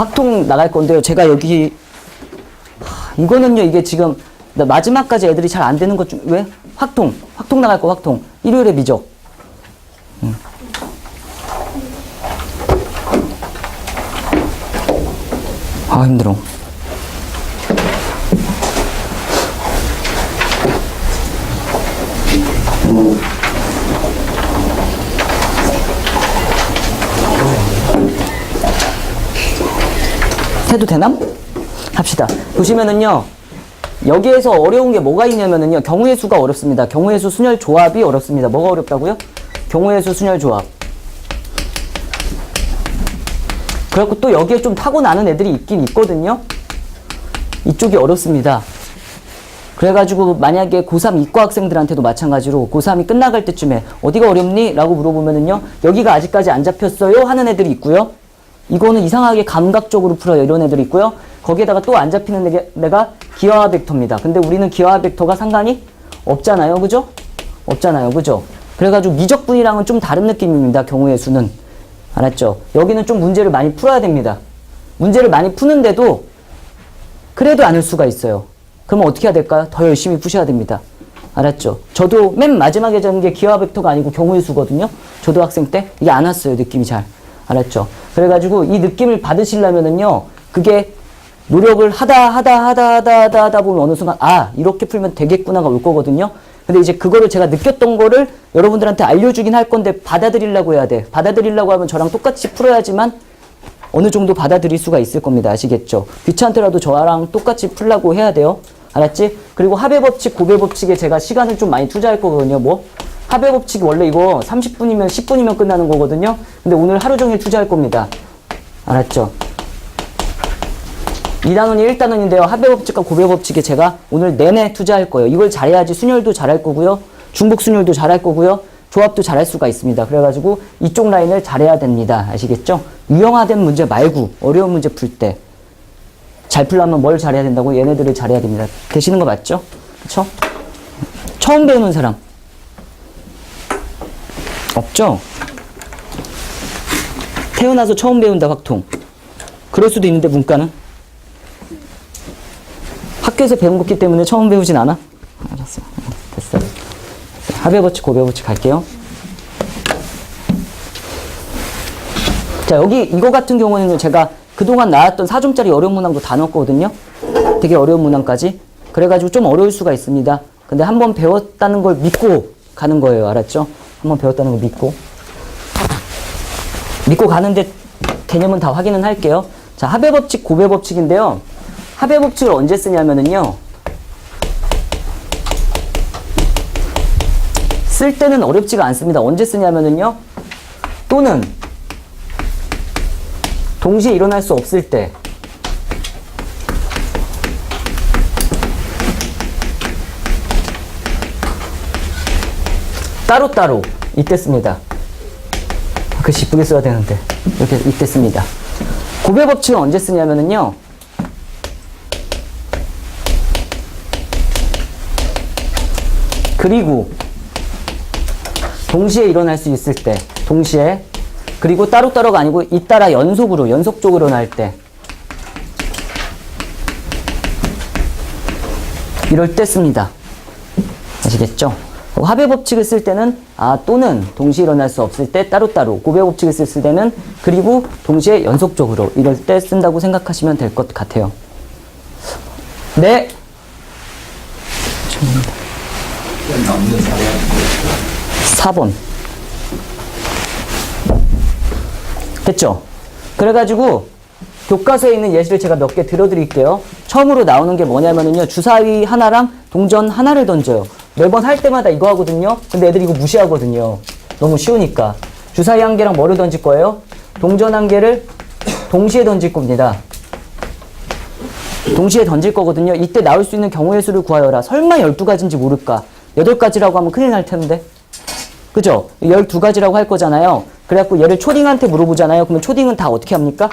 확통 나갈 건데요. 제가 여기 이거는요. 이게 지금 마지막까지 애들이 잘 안 되는 것 중 왜? 확통 나갈 거 확통. 일요일에 미적. 아 힘들어. 해도 되나? 합시다. 보시면은요, 여기에서 어려운 게 뭐가 있냐면은요, 경우의 수가 어렵습니다. 경우의 수 순열 조합이 어렵습니다. 뭐가 어렵다고요? 경우의 수 순열 조합. 그래갖고 또 여기에 좀 타고나는 애들이 있긴 있거든요. 이쪽이 어렵습니다. 그래가지고 만약에 고3 이과 학생들한테도 마찬가지로 고3이 끝나갈 때쯤에 어디가 어렵니? 라고 물어보면은요, 여기가 아직까지 안 잡혔어요? 하는 애들이 있고요. 이거는 이상하게 감각적으로 풀어요. 이런 애들이 있고요. 거기에다가 또 안 잡히는 애가 기하화 벡터입니다. 근데 우리는 기하화 벡터가 상관이 없잖아요. 그죠? 없잖아요. 그죠? 그래가지고 미적분이랑은 좀 다른 느낌입니다. 경우의 수는. 알았죠? 여기는 좀 문제를 많이 풀어야 됩니다. 문제를 많이 푸는데도 그래도 안 올 수가 있어요. 그러면 어떻게 해야 될까요? 더 열심히 푸셔야 됩니다. 알았죠? 저도 맨 마지막에 잡은 게 기하화 벡터가 아니고 경우의 수거든요. 초등학생 때 이게 안 왔어요. 느낌이 잘. 알았죠? 그래가지고 이 느낌을 받으시려면은요, 그게 노력을 하다 보면 어느 순간, 아, 이렇게 풀면 되겠구나가 올 거거든요. 근데 이제 그거를 제가 느꼈던 거를 여러분들한테 알려주긴 할 건데 받아들이려고 해야 돼. 받아들이려고 하면 저랑 똑같이 풀어야지만 어느 정도 받아들일 수가 있을 겁니다. 아시겠죠? 귀찮더라도 저랑 똑같이 풀려고 해야 돼요. 알았지? 그리고 합의 법칙, 고배 법칙에 제가 시간을 좀 많이 투자할 거거든요. 뭐? 합의 법칙이 원래 이거 30분이면 10분이면 끝나는 거거든요. 근데 오늘 하루 종일 투자할 겁니다. 알았죠? 2단원이 1단원인데요. 합의 법칙과 고배 법칙에 제가 오늘 내내 투자할 거예요. 이걸 잘해야지 순열도 잘할 거고요. 중복 순열도 잘할 거고요. 조합도 잘할 수가 있습니다. 그래가지고 이쪽 라인을 잘해야 됩니다. 아시겠죠? 유형화된 문제 말고 어려운 문제 풀 때 잘 풀려면 뭘 잘해야 된다고? 얘네들을 잘해야 됩니다. 되시는 거 맞죠? 그쵸? 처음 배우는 사람 없죠? 태어나서 처음 배운다 확통. 그럴 수도 있는데 문과는? 학교에서 배운 거기 때문에 처음 배우진 않아? 알았어. 됐어. 합의 법칙, 고배 법칙 갈게요. 자, 여기 이거 같은 경우는 제가 그동안 나왔던 4점짜리 어려운 문항도 다 넣었거든요. 되게 어려운 문항까지. 그래가지고 좀 어려울 수가 있습니다. 근데 한번 배웠다는 걸 믿고 가는 거예요. 알았죠? 한번 배웠다는 걸 믿고 가는데 개념은 다 확인은 할게요. 자, 합의 법칙, 고배 법칙인데요. 합의 법칙을 언제 쓰냐면은요. 쓸 때는 어렵지가 않습니다. 언제 쓰냐면은요. 또는 동시에 일어날 수 없을 때. 따로따로 이때 씁니다. 글씨 이쁘게 써야 되는데 이렇게 이때 씁니다. 고배 법칙은 언제 쓰냐면은요. 그리고 동시에 일어날 수 있을 때, 동시에. 그리고 따로따로가 아니고 잇따라 연속적으로 일어날 때. 이럴 때 씁니다. 아시겠죠? 합의 법칙을 쓸 때는 또는 동시에 일어날 수 없을 때 따로따로. 고배 법칙을 쓸 때는 그리고 동시에 연속적으로 이럴 때 쓴다고 생각하시면 될 것 같아요. 네. 4번. 됐죠? 그래가지고 교과서에 있는 예시를 제가 몇 개 들어드릴게요. 처음으로 나오는 게 뭐냐면은요. 주사위 하나랑 동전 하나를 던져요. 매번 할 때마다 이거 하거든요. 근데 애들이 이거 무시하거든요. 너무 쉬우니까. 주사위 한 개랑 뭐를 던질 거예요? 동전 한 개를 동시에 던질 겁니다. 동시에 던질 거거든요. 이때 나올 수 있는 경우의 수를 구하여라. 설마 12가지인지 모를까? 8가지라고 하면 큰일 날 텐데. 그죠? 12가지라고 할 거잖아요. 그래갖고 얘를 초딩한테 물어보잖아요. 그러면 초딩은 다 어떻게 합니까?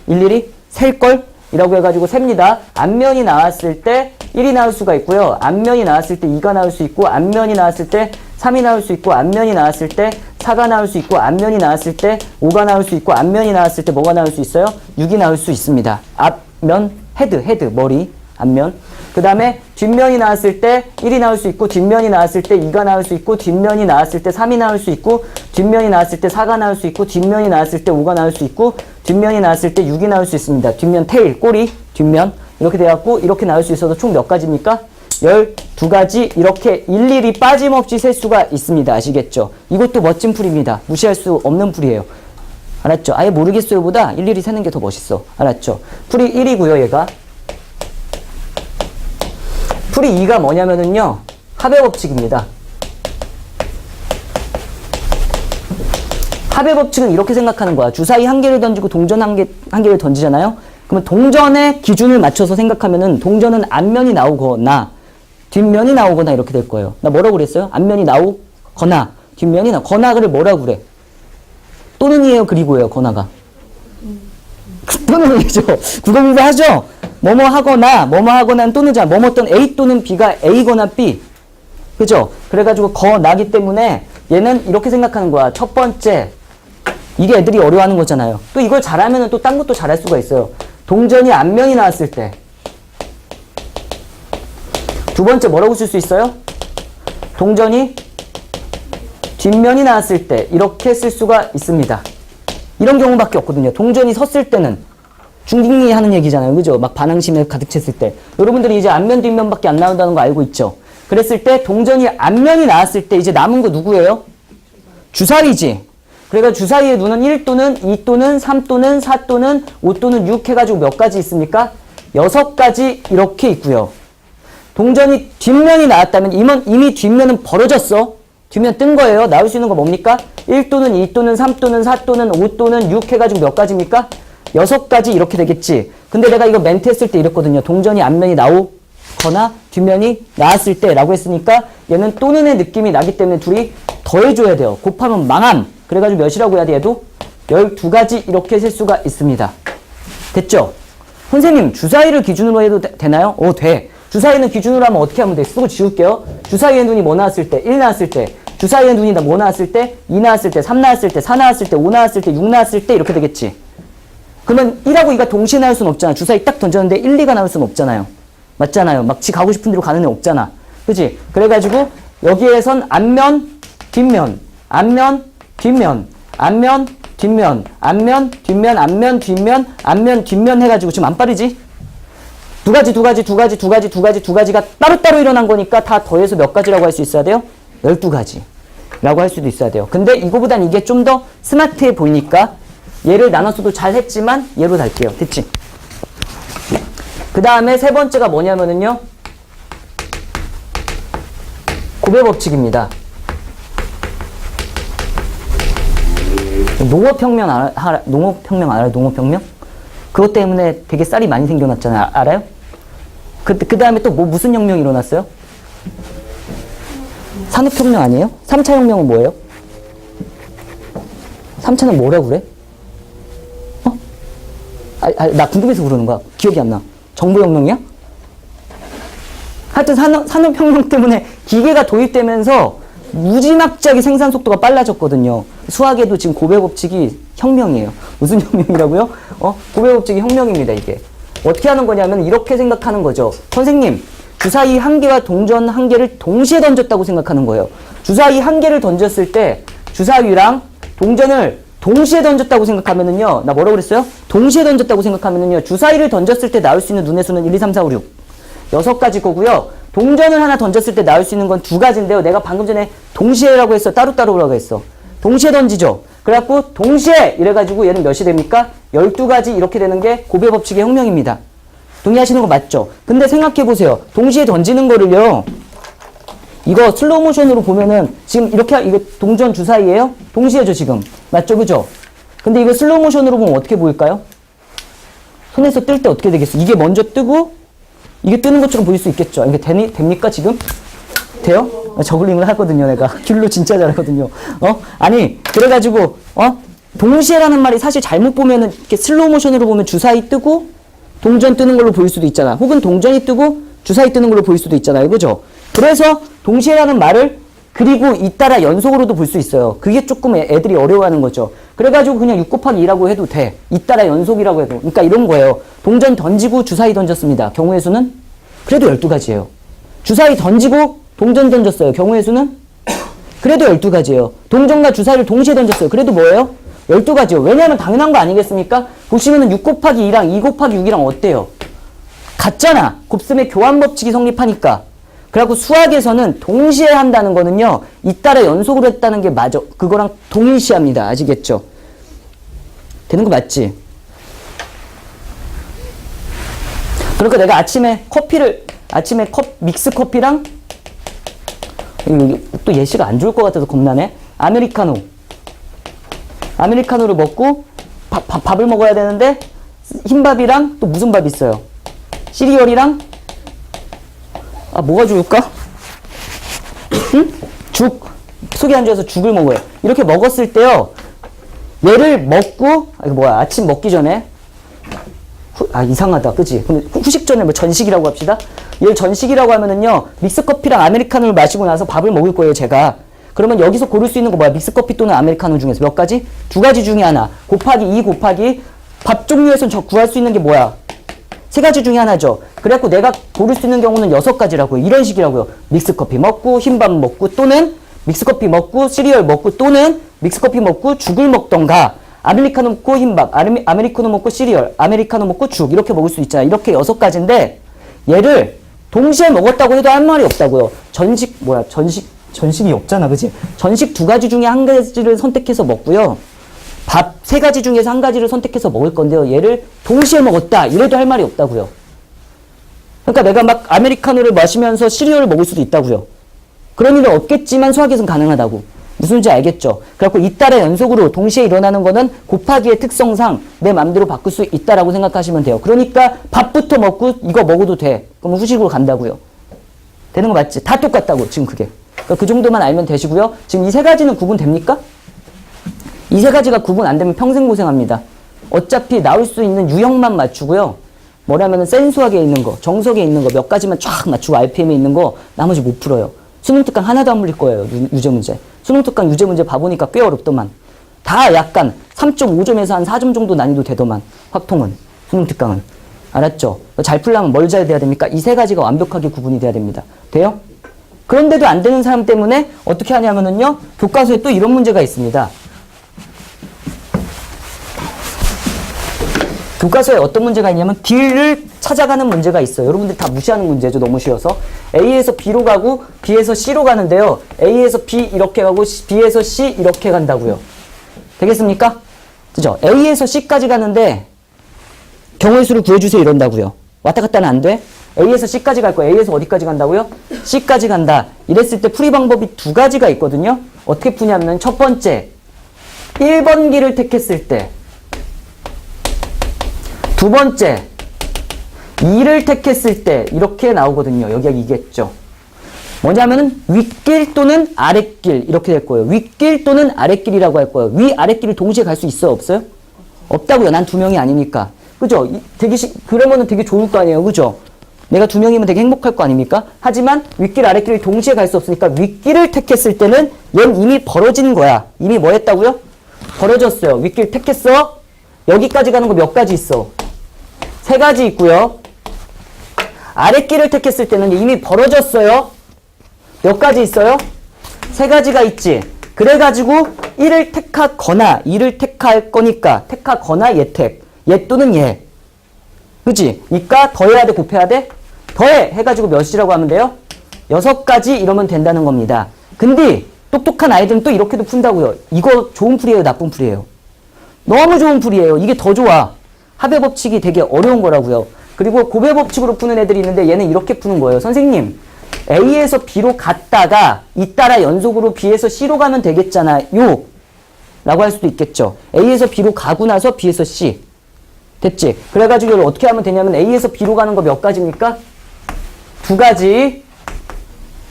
일일이 셀걸? 이라고 해가지고 셉니다. 앞면이 나왔을 때 1이 나올 수가 있고요. 앞면이 나왔을 때 2가 나올 수 있고, 앞면이 나왔을 때 3이 나올 수 있고, 앞면이 나왔을 때 4가 나올 수 있고 앞면이 나왔을 때 5가 나올 수 있고 앞면이 나왔을 때 뭐가 나올 수 있어요? 6이 나올 수 있습니다. 앞면 헤드 머리 앞면. 그 다음에 뒷면이 나왔을 때 1이 나올 수 있고 뒷면이 나왔을 때 2가 나올 수 있고 뒷면이 나왔을 때 3이 나올 수 있고 뒷면이 나왔을 때 4가 나올 수 있고 뒷면이 나왔을 때 5가 나올 수 있고 뒷면이 나왔을 때 6이 나올 수 있습니다. 뒷면 테일 꼬리 뒷면 이렇게 돼갖고 이렇게 나올 수 있어서 총 몇 가지입니까? 12가지 이렇게 일일이 빠짐없이 셀 수가 있습니다. 아시겠죠? 이것도 멋진 풀입니다. 무시할 수 없는 풀이에요. 알았죠? 아예 모르겠어요 보다 일일이 세는 게 더 멋있어. 알았죠? 풀이 1이고요 얘가. 풀이 2가 뭐냐면은요 합의 법칙입니다. 합의 법칙은 이렇게 생각하는 거야. 주사위 한 개를 던지고 동전 한 개를 던지잖아요. 그러면 동전의 기준을 맞춰서 생각하면은 동전은 앞면이 나오거나 뒷면이 나오거나 이렇게 될 거예요. 나 뭐라고 그랬어요? 앞면이 나오거나 뒷면이 거나를 뭐라고 그래? 또는이에요, 그리고예요, 거나가? 또는이죠. 국어민사 하죠? 뭐뭐 하거나는 또는자, 뭐뭐 또는 A 또는 B가 A거나 B. 그죠? 그래가지고 거나기 때문에 얘는 이렇게 생각하는 거야. 첫 번째, 이게 애들이 어려워하는 거잖아요. 또 이걸 잘하면은 또 딴 것도 잘할 수가 있어요. 동전이 앞면이 나왔을 때. 두 번째 뭐라고 쓸 수 있어요? 동전이 뒷면이 나왔을 때 이렇게 쓸 수가 있습니다. 이런 경우밖에 없거든요. 동전이 섰을 때는 중딩리 하는 얘기잖아요. 그죠? 막 반항심에 가득 찼을 때. 여러분들이 이제 앞면 뒷면밖에 안 나온다는 거 알고 있죠? 그랬을 때 동전이 앞면이 나왔을 때 이제 남은 거 누구예요? 주사위지. 그러니까 주사위의 눈은 1 또는 2 또는 3 또는 4 또는 5 또는 6 해가지고 몇 가지 있습니까? 6가지 이렇게 있고요. 동전이 뒷면이 나왔다면 이미 뒷면은 벌어졌어. 뒷면 뜬 거예요. 나올 수 있는 거 뭡니까? 1 또는 2 또는 3 또는 4 또는 5 또는 6 해가지고 몇 가지입니까? 6가지 이렇게 되겠지. 근데 내가 이거 멘트 했을 때 이랬거든요. 동전이 앞면이 나오거나 뒷면이 나왔을 때 라고 했으니까 얘는 또는의 느낌이 나기 때문에 둘이 더해줘야 돼요. 곱하면 망함. 그래가지고 몇이라고 해야 돼 얘도? 12가지 이렇게 셀 수가 있습니다. 됐죠? 선생님 주사위를 기준으로 해도 되나요? 돼. 주사위는 기준으로 하면 어떻게 하면 돼? 쓰고 지울게요. 주사위의 눈이 뭐 나왔을 때? 1 나왔을 때. 주사위의 눈이 뭐 나왔을 때? 2 나왔을 때, 3 나왔을 때, 4 나왔을 때, 5 나왔을 때, 6 나왔을 때 이렇게 되겠지. 그러면 1하고 2가 동시에 나올 수는 없잖아. 주사위 딱 던졌는데 1, 2가 나올 수는 없잖아요. 맞잖아요. 막 지 가고 싶은 대로 가는 애 없잖아. 그치? 그래가지고 여기에선 앞면, 뒷면, 앞면, 뒷면, 앞면, 뒷면, 앞면, 뒷면, 앞면, 뒷면, 앞면, 뒷면 해가지고 지금 안 빠르지? 두 가지가 따로따로 일어난 거니까 다 더해서 몇 가지라고 할 수 있어야 돼요? 12가지 라고 할 수도 있어야 돼요. 근데 이거보단 이게 좀 더 스마트해 보이니까 얘를 나눴어도 잘 했지만 얘로 달게요. 됐지? 그 다음에 세 번째가 뭐냐면은요 곱의 법칙입니다. 농업혁명 알아요? 농업혁명? 그것 때문에 되게 쌀이 많이 생겨났잖아요. 알아요? 그 다음에 또 무슨 혁명이 일어났어요? 산업혁명 아니에요? 3차 혁명은 뭐예요? 3차는 뭐라고 그래? 나 궁금해서 그러는 거야. 기억이 안 나. 정보혁명이야? 하여튼 산업혁명 때문에 기계가 도입되면서 무지막지하게 생산 속도가 빨라졌거든요. 수학에도 지금 곱의 법칙이 혁명이에요. 무슨 혁명이라고요? 곱의 법칙이 혁명입니다, 이게. 어떻게 하는 거냐면 이렇게 생각하는 거죠. 선생님, 주사위 한 개와 동전 한 개를 동시에 던졌다고 생각하는 거예요. 주사위 한 개를 던졌을 때 주사위랑 동전을 동시에 던졌다고 생각하면은요. 나 뭐라고 그랬어요? 동시에 던졌다고 생각하면은요. 주사위를 던졌을 때 나올 수 있는 눈의 수는 1, 2, 3, 4, 5, 6. 6가지 거고요. 동전을 하나 던졌을 때 나올 수 있는 건 2가지인데요. 내가 방금 전에 동시에라고 했어? 따로따로라고 했어? 동시에 던지죠? 그래갖고 동시에 이래가지고 얘는 몇이 됩니까? 12가지 이렇게 되는 게 곱의 법칙의 혁명입니다. 동의하시는 거 맞죠? 근데 생각해보세요. 동시에 던지는 거를요. 이거 슬로우 모션으로 보면은 지금 이렇게 이거 동전 주사위예요? 동시에죠 지금. 맞죠? 그죠? 근데 이거 슬로우 모션으로 보면 어떻게 보일까요? 손에서 뜰 때 어떻게 되겠어? 이게 먼저 뜨고 이게 뜨는 것처럼 보일 수 있겠죠? 이게 됩니까 지금? 돼요? 저글링을 하거든요 내가. 귤로 진짜 잘하거든요. 아니 그래가지고 동시에라는 말이 사실 잘못 보면은 이렇게 슬로우 모션으로 보면 주사위 뜨고 동전 뜨는 걸로 보일 수도 있잖아. 혹은 동전이 뜨고 주사위 뜨는 걸로 보일 수도 있잖아요. 그죠? 그래서 동시에라는 말을 그리고 잇따라 연속으로도 볼 수 있어요. 그게 조금 애들이 어려워하는 거죠. 그래가지고 그냥 6 곱하기 2라고 해도 돼. 잇따라 연속이라고 해도. 그러니까 이런 거예요. 동전 던지고 주사위 던졌습니다. 경우의 수는? 그래도 12가지예요. 주사위 던지고 동전 던졌어요. 경우의 수는? 그래도 12가지예요. 동전과 주사위를 동시에 던졌어요. 그래도 뭐예요? 12가지요. 왜냐하면 당연한 거 아니겠습니까? 보시면은 6 곱하기 2랑 2 곱하기 6이랑 어때요? 같잖아. 곱셈의 교환 법칙이 성립하니까. 그래갖고 수학에서는 동시에 한다는 거는요, 잇따라 연속으로 했다는 게 맞아. 그거랑 동일시합니다. 아시겠죠? 되는 거 맞지? 그러니까 내가 아침에 믹스 커피랑, 또 예시가 안 좋을 것 같아서 겁나네. 아메리카노를 먹고 밥을 먹어야 되는데, 흰밥이랑 또 무슨 밥 있어요? 시리얼이랑, 뭐가 좋을까? 응? 죽. 속이 안 좋아서 죽을 먹어요. 이렇게 먹었을 때요, 얘를 먹고, 이거 뭐야, 아침 먹기 전에, 이상하다, 그치? 근데 후식 전에 뭐 전식이라고 합시다. 얘를 전식이라고 하면은요, 믹스커피랑 아메리카노를 마시고 나서 밥을 먹을 거예요, 제가. 그러면 여기서 고를 수 있는 거 뭐야? 믹스커피 또는 아메리카노 중에서 몇 가지? 2가지 중에 하나. 곱하기 2 곱하기 밥 종류에서 구할 수 있는 게 뭐야? 3가지 중에 하나죠. 그래갖고 내가 고를 수 있는 경우는 6가지라고요. 이런 식이라고요. 믹스커피 먹고 흰밥 먹고 또는 믹스커피 먹고 시리얼 먹고 또는 믹스커피 먹고 죽을 먹던가 아메리카노 먹고 흰밥, 아메리카노 먹고 시리얼, 아메리카노 먹고 죽 이렇게 먹을 수 있잖아. 이렇게 6가지인데 얘를 동시에 먹었다고 해도 할 말이 없다고요. 전식이 없잖아. 그치? 전식 2가지 중에 1가지를 선택해서 먹고요. 밥 3가지 중에서 1가지를 선택해서 먹을 건데요. 얘를 동시에 먹었다. 이래도 할 말이 없다고요. 그러니까 내가 막 아메리카노를 마시면서 시리얼을 먹을 수도 있다고요. 그런 일은 없겠지만 수학에서는 가능하다고. 무슨지 알겠죠? 그래갖고 잇따라 연속으로 동시에 일어나는 거는 곱하기의 특성상 내 맘대로 바꿀 수 있다라고 생각하시면 돼요. 그러니까 밥부터 먹고 이거 먹어도 돼. 그럼 후식으로 간다고요. 되는 거 맞지? 다 똑같다고 지금 그게. 그러니까 그 정도만 알면 되시고요. 지금 이 3가지는 구분됩니까? 이 3가지가 구분 안 되면 평생 고생합니다. 어차피 나올 수 있는 유형만 맞추고요. 뭐냐면은 센수학에 있는 거, 정석에 있는 거 몇 가지만 쫙 맞추고 RPM에 있는 거 나머지 못 풀어요. 수능 특강 하나도 안 물릴 거예요. 유제 문제. 수능 특강 유제 문제 봐보니까 꽤 어렵더만. 다 약간 3.5점에서 한 4점 정도 난이도 되더만. 확통은. 수능 특강은. 알았죠? 잘 풀려면 뭘 잘 돼야 됩니까? 이 3가지가 완벽하게 구분이 돼야 됩니다. 돼요? 그런데도 안 되는 사람 때문에 어떻게 하냐면은요. 교과서에 또 이런 문제가 있습니다. 교과서에 어떤 문제가 있냐면 D를 찾아가는 문제가 있어요. 여러분들이 다 무시하는 문제죠. 너무 쉬워서. A에서 B로 가고 B에서 C로 가는데요. A에서 B 이렇게 가고 B에서 C 이렇게 간다고요. 되겠습니까? 그죠? A에서 C까지 가는데 경우의 수를 구해주세요 이런다고요. 왔다 갔다는 안 돼? A에서 C까지 갈 거예요. A에서 어디까지 간다고요? C까지 간다. 이랬을 때 풀이 방법이 2가지가 있거든요. 어떻게 푸냐면 첫 번째 1번 길을 택했을 때 두 번째 2를 택했을 때 이렇게 나오거든요. 여기가 이겠죠. 뭐냐면은 윗길 또는 아랫길 이렇게 될 거예요. 윗길 또는 아랫길이라고 할 거예요. 위 아랫길을 동시에 갈 수 있어요? 없어요? 없다고요. 난 2명이 아니니까. 그죠? 그러면은 되게 좋을 거 아니에요. 그죠? 내가 2명이면 되게 행복할 거 아닙니까? 하지만 윗길 아랫길을 동시에 갈 수 없으니까 윗길을 택했을 때는 얘는 이미 벌어진 거야. 이미 뭐 했다고요? 벌어졌어요. 윗길 택했어? 여기까지 가는 거 몇 가지 있어? 3가지 있고요. 아랫길을 택했을 때는 이미 벌어졌어요. 몇 가지 있어요? 3가지가 있지. 그래가지고 1을 택하거나 2를 택할 거니까 택하거나 얘택. 얘 또는 얘. 그치? 그러니까 더해야 돼? 곱해야 돼? 더해! 해가지고 몇이라고 하면 돼요? 6가지 이러면 된다는 겁니다. 근데 똑똑한 아이들은 또 이렇게도 푼다고요. 이거 좋은 풀이에요? 나쁜 풀이에요? 너무 좋은 풀이에요. 이게 더 좋아. 합의 법칙이 되게 어려운 거라고요. 그리고 곱의 법칙으로 푸는 애들이 있는데 얘는 이렇게 푸는 거예요. 선생님, A에서 B로 갔다가 잇따라 연속으로 B에서 C로 가면 되겠잖아요. 라고 할 수도 있겠죠. A에서 B로 가고 나서 B에서 C. 됐지? 그래가지고 이걸 어떻게 하면 되냐면 A에서 B로 가는 거 몇 가지입니까? 2가지.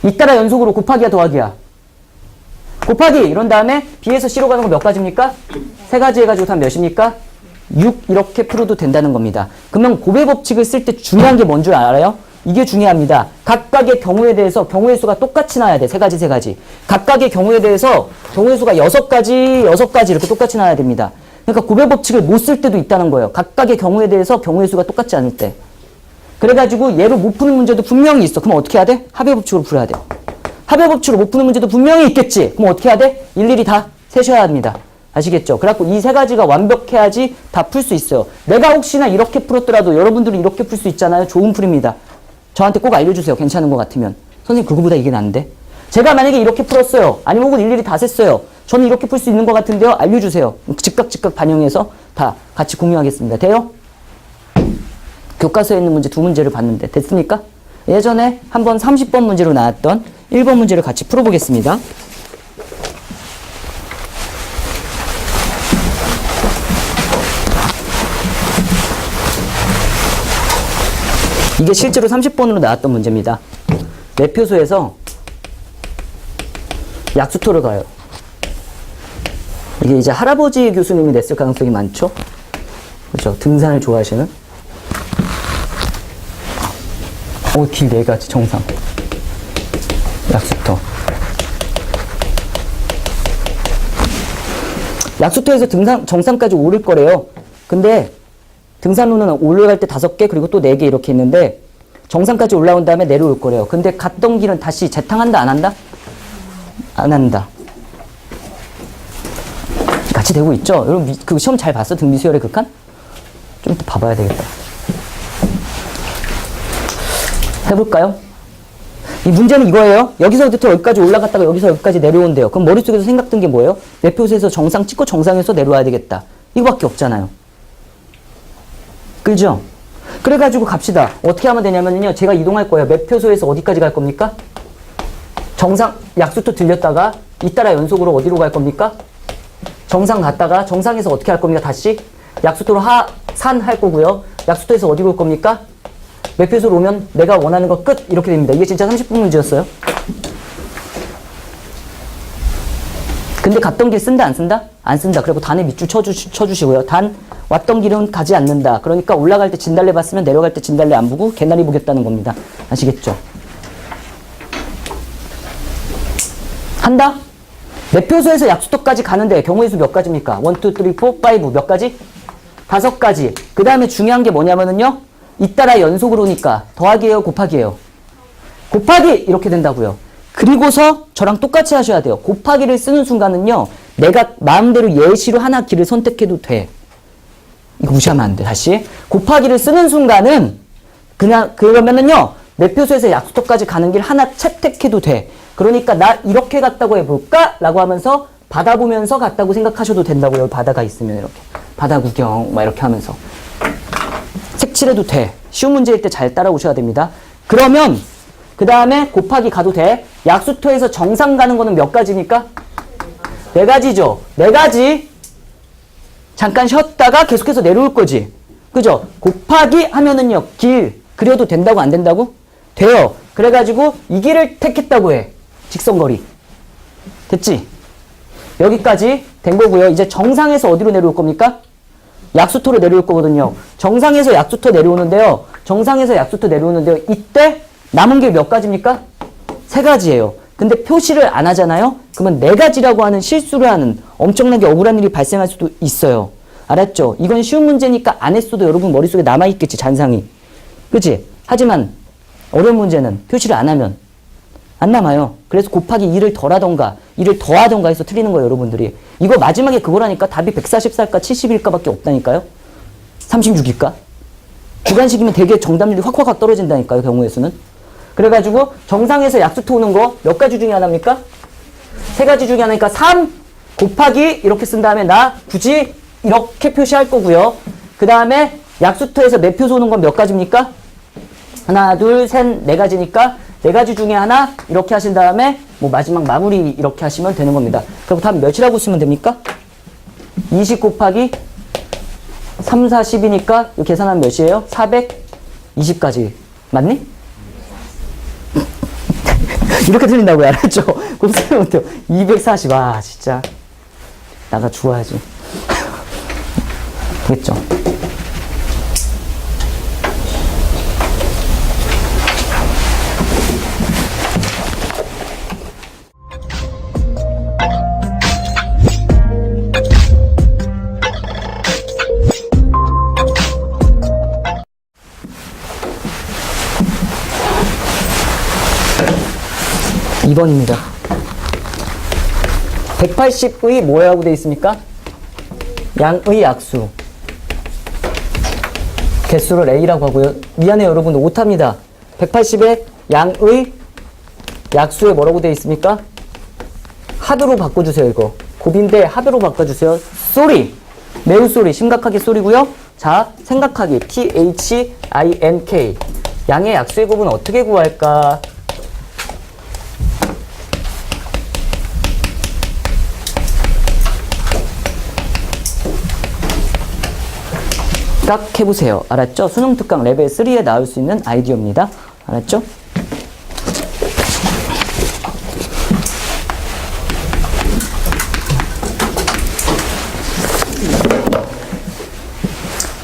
잇따라 연속으로 곱하기야 더하기야? 곱하기. 이런 다음에 B에서 C로 가는 거 몇 가지입니까? 3가지 해가지고 다 몇입니까? 6 이렇게 풀어도 된다는 겁니다. 그러면 곱의 법칙을 쓸 때 중요한 게 뭔 줄 알아요? 이게 중요합니다. 각각의 경우에 대해서 경우의 수가 똑같이 나와야 돼. 세 가지. 각각의 경우에 대해서 경우의 수가 6가지 이렇게 똑같이 나와야 됩니다. 그러니까 곱의 법칙을 못 쓸 때도 있다는 거예요. 각각의 경우에 대해서 경우의 수가 똑같지 않을 때. 그래가지고 얘를 못 푸는 문제도 분명히 있어. 그럼 어떻게 해야 돼? 합의 법칙으로 풀어야 돼. 합의 법칙으로 못 푸는 문제도 분명히 있겠지. 그럼 어떻게 해야 돼? 일일이 다 세셔야 합니다. 아시겠죠? 그래갖고 이 세 가지가 완벽해야지 다 풀 수 있어요. 내가 혹시나 이렇게 풀었더라도 여러분들은 이렇게 풀 수 있잖아요. 좋은 풀입니다. 저한테 꼭 알려주세요. 괜찮은 것 같으면. 선생님 그거보다 이게 난데? 제가 만약에 이렇게 풀었어요. 아니면 혹은 일일이 다 셌어요. 저는 이렇게 풀 수 있는 것 같은데요. 알려주세요. 즉각 반영해서 다 같이 공유하겠습니다. 돼요? 교과서에 있는 문제 2문제를 봤는데 됐습니까? 예전에 한번 30번 문제로 나왔던 1번 문제를 같이 풀어보겠습니다. 이게 실제로 30번으로 나왔던 문제입니다. 매표소에서 약수토를 가요. 이게 이제 할아버지 교수님이 냈을 가능성이 많죠? 그렇죠? 등산을 좋아하시는? 길 4가지 정상. 약수터. 약수터에서 정상까지 오를 거래요. 근데 등산로는 올라갈 때 5개 그리고 또 4개 이렇게 있는데 정상까지 올라온 다음에 내려올 거래요. 근데 갔던 길은 다시 재탕한다 안 한다? 안 한다. 같이 되고 있죠? 여러분 그 시험 잘 봤어? 등비수열의 극한? 좀 이따 봐봐야 되겠다. 해볼까요? 이 문제는 이거예요. 여기서부터 여기까지 올라갔다가 여기서 여기까지 내려온대요. 그럼 머릿속에서 생각든 게 뭐예요? 매표소에서 정상 찍고 정상에서 내려와야 되겠다. 이거밖에 없잖아요. 그죠? 그래가지고 갑시다. 어떻게 하면 되냐면요. 제가 이동할 거예요. 매표소에서 어디까지 갈 겁니까? 정상, 약수터 들렸다가 잇따라 연속으로 어디로 갈 겁니까? 정상 갔다가 정상에서 어떻게 할 겁니까? 다시 약수터로 산 할 거고요. 약수터에서 어디로 올 겁니까? 매표소로 오면 내가 원하는 거 끝! 이렇게 됩니다. 이게 진짜 30분 문제였어요. 근데 갔던 길 쓴다 안 쓴다? 안 쓴다. 그리고 단에 밑줄 쳐주시고요. 단 왔던 길은 가지 않는다. 그러니까 올라갈 때 진달래 봤으면 내려갈 때 진달래 안 보고 개나리 보겠다는 겁니다. 아시겠죠? 한다? 매표소에서 약수터까지 가는데 경우의 수 몇 가지입니까? 1, 2, 3, 4, 5 몇 가지? 5가지. 그 다음에 중요한 게 뭐냐면은요. 잇따라 연속으로 오니까 더하기예요, 곱하기예요? 곱하기 이렇게 된다고요. 그리고서 저랑 똑같이 하셔야 돼요. 곱하기를 쓰는 순간은요. 내가 마음대로 예시로 하나 길을 선택해도 돼. 이거 무시하면 안 돼. 다시. 곱하기를 쓰는 순간은 그러면은요. 매표소에서 약수터까지 가는 길 하나 채택해도 돼. 그러니까 나 이렇게 갔다고 해볼까? 라고 하면서 바다 보면서 갔다고 생각하셔도 된다고요. 바다가 있으면 이렇게. 바다 구경 막 이렇게 하면서. 색칠해도 돼. 쉬운 문제일 때 잘 따라오셔야 됩니다. 그러면 그 다음에 곱하기 가도 돼. 약수터에서 정상 가는 거는 몇 가지입니까? 4가지죠. 4가지. 잠깐 쉬었다가 계속해서 내려올 거지. 그죠? 곱하기 하면은요. 길 그려도 된다고 안 된다고? 돼요. 그래가지고 이 길을 택했다고 해. 직선거리. 됐지? 여기까지 된 거고요. 이제 정상에서 어디로 내려올 겁니까? 약수터로 내려올 거거든요. 정상에서 약수터 내려오는데요. 이때 남은 길 몇 가지입니까? 3가지예요. 근데 표시를 안 하잖아요. 그러면 4가지라고 하는 실수를 하는 엄청나게 억울한 일이 발생할 수도 있어요. 알았죠? 이건 쉬운 문제니까 안 했어도 여러분 머릿속에 남아있겠지, 잔상이. 그치? 하지만 어려운 문제는 표시를 안 하면 안 남아요. 그래서 곱하기 2를 덜하던가 2를 더하던가 해서 틀리는 거예요, 여러분들이. 이거 마지막에 그거라니까 답이 144일까 70일까 밖에 없다니까요. 36일까? 주관식이면 되게 정답률이 확 떨어진다니까요, 경우의 수는. 그래가지고 정상에서 약수터 오는 거 몇 가지 중에 하나입니까? 3가지 중에 하나니까 3 곱하기 이렇게 쓴 다음에 나 굳이 이렇게 표시할 거고요. 그 다음에 약수터에서 매표소 오는 건 몇 가지입니까? 하나, 둘, 셋, 4가지니까 4가지 중에 하나 이렇게 하신 다음에 뭐 마지막 마무리 이렇게 하시면 되는 겁니다. 그럼 답 몇이라고 쓰면 됩니까? 20 곱하기 3, 4, 10이니까 이 계산하면 몇이에요? 420까지. 맞니? 이렇게 틀린다고요. 알았죠? 곱셈 못해요. 240. 아, 진짜. 나가 주워야지. 됐죠? 2번입니다. 180의 뭐라고 되어 있습니까? 양의 약수. 개수를 A라고 하고요. 미안해요, 여러분. 오타입니다. 180의 양의 약수에 뭐라고 되어 있습니까? 합으로 바꿔주세요, 이거. 곱인데 합으로 바꿔주세요. 쏘리. 매우 쏘리. 심각하게 쏘리고요. 자, 생각하기. THINK. 양의 약수의 곱은 어떻게 구할까? 딱 해보세요. 알았죠? 수능 특강 레벨 3에 나올 수 있는 아이디어입니다. 알았죠?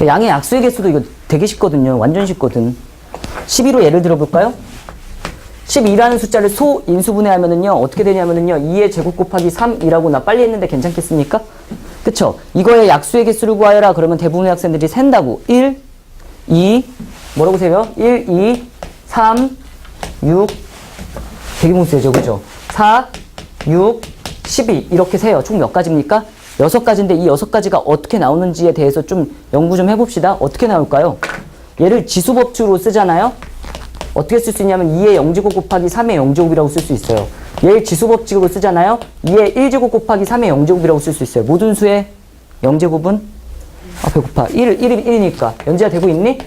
양의 약수의 개수도 이거 되게 쉽거든요. 완전 쉽거든. 12로 예를 들어볼까요? 12라는 숫자를 소인수분해하면은요, 어떻게 되냐면은요, 2의 제곱 곱하기 3이라고 나 빨리 했는데 괜찮겠습니까? 그쵸? 이거의 약수의 개수를 구하여라. 그러면 대부분의 학생들이 센다고. 1, 2, 뭐라고 세요? 1, 2, 3, 6, 되게 못 세죠, 그죠? 4, 6, 12 이렇게 세요. 총 몇 가지입니까? 6가지인데 이 6가지가 어떻게 나오는지에 대해서 좀 연구 좀 해봅시다. 어떻게 나올까요? 얘를 지수법칙으로 쓰잖아요? 어떻게 쓸 수 있냐면 2의 0제곱 곱하기 3의 0제곱이라고 쓸 수 있어요. 얘를 지수법칙으로 쓰잖아요? 2의 1제곱 곱하기 3의 0제곱이라고 쓸 수 있어요. 모든 수의 0제곱은? 아, 배고파. 1이니까. 연재가 되고 있니?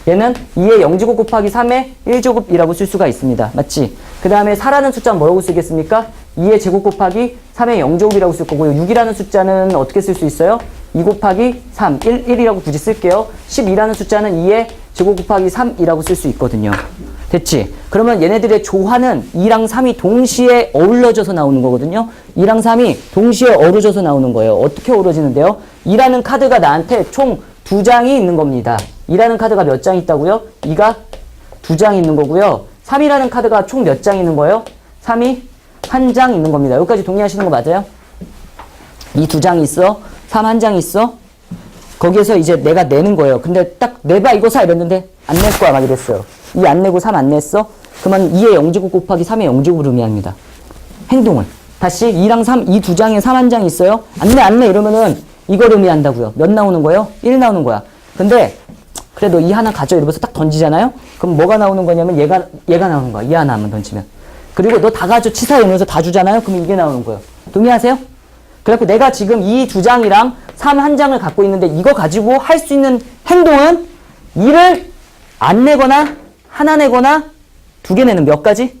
얘는 2의 0제곱 곱하기 3의 1제곱이라고 쓸 수가 있습니다. 맞지? 그 다음에 4라는 숫자는 뭐라고 쓰겠습니까? 2의 제곱 곱하기 3의 0제곱이라고 쓸 거고요. 6이라는 숫자는 어떻게 쓸 수 있어요? 2 곱하기 3, 1이라고 굳이 쓸게요. 12라는 숫자는 2의 제곱 곱하기 3이라고 쓸 수 있거든요. 됐지? 그러면 얘네들의 조화는 2랑 3이 동시에 어우러져서 나오는 거거든요. 2랑 3이 동시에 어우러져서 나오는 거예요. 어떻게 어우러지는데요? 2라는 카드가 나한테 총 2장이 있는 겁니다. 2라는 카드가 몇 장 있다고요? 2가 2장 있는 거고요. 3이라는 카드가 총 몇 장 있는 거예요? 3이 1장 있는 겁니다. 여기까지 동의하시는 거 맞아요? 이 2장이 있어. 3 1장 있어. 거기에서 이제 내가 내는 거예요. 근데 딱 내봐 이거 사 이랬는데 안 낼 거야 막 이랬어요. 2 안 내고 3 안 냈어? 그러면 2의 0제곱 곱하기 3의 0제곱을 의미합니다. 행동을. 다시 2랑 3, 이 2장에 3 1장이 있어요. 안 내 이러면은 이걸 의미한다고요. 몇 나오는 거예요? 1 나오는 거야. 근데 그래 너 이 하나 가져 이러면서 딱 던지잖아요? 그럼 뭐가 나오는 거냐면 얘가 나오는 거야. 이 하나 한번 던지면. 그리고 너 다 가져 치사 이러면서 다 주잖아요? 그럼 이게 나오는 거예요. 동의하세요? 그래갖고 내가 지금 이 2장이랑 3 1장을 갖고 있는데 이거 가지고 할 수 있는 행동은 2를 안 내거나 하나 내거나 2개 내는 몇 가지?